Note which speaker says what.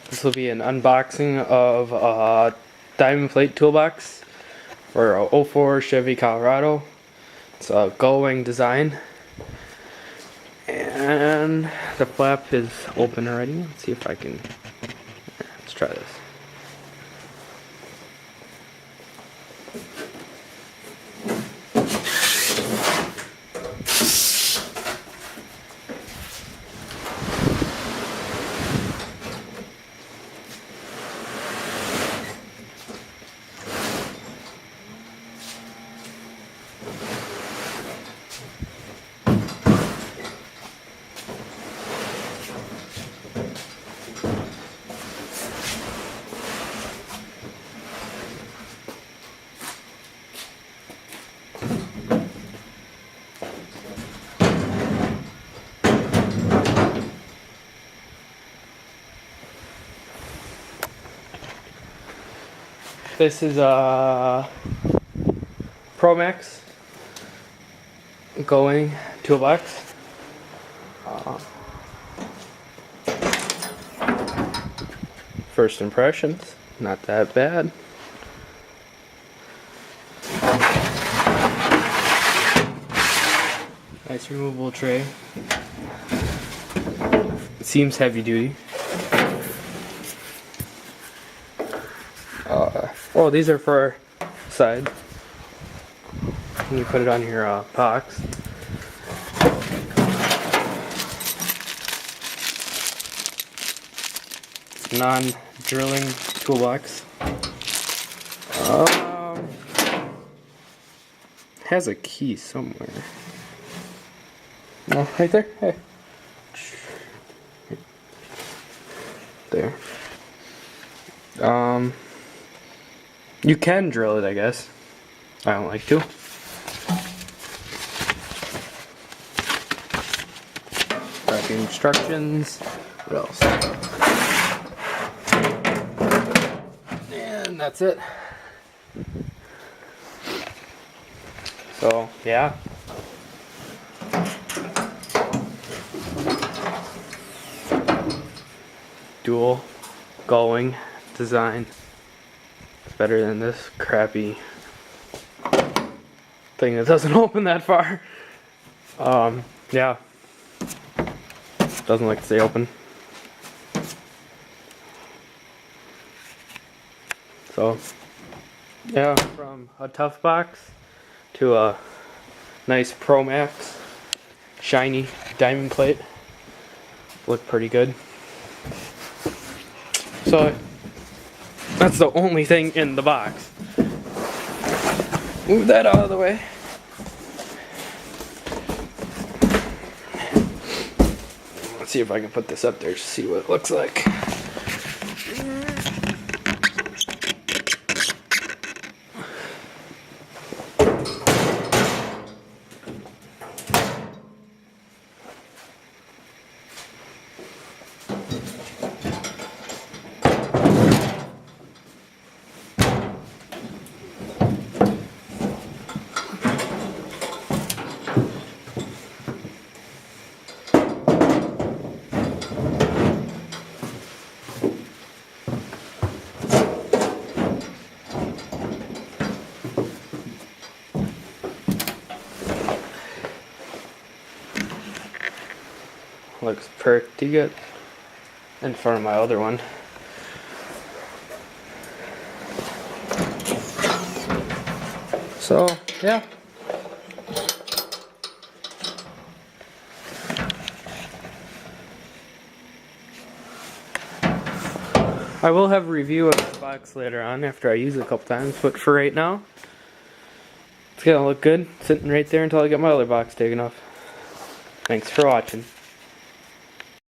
Speaker 1: This will be an unboxing of a diamond plate toolbox for a 04 Chevy Colorado. It's a gull-wing design. And the flap is open already. Let's see if I can... Let's try this. This is a Pro-Maxx gull-wing toolbox. First impressions, not that bad. Nice removable tray. It seems heavy duty. Oh, these are for side. And you put it on your box. Non-drilling toolbox. Has a key somewhere. Oh, right there. Hey. There. You can drill it, I guess. I don't like to. Writing instructions. What else? And that's it. So, yeah. Dual gull-wing design. Better than this crappy thing that doesn't open that far. Yeah. Doesn't like to stay open. So, yeah, from a tough box to a nice Pro-Maxx shiny diamond plate. Look pretty good. So, that's the only thing in the box. Move that out of the way. Let's see if I can put this up there to see what it looks like. Looks pretty good in front of my other one. So, yeah. I will have a review of this box later on after I use it a couple times, but for right now, it's gonna look good sitting right there until I get my other box taken off. Thanks for watching.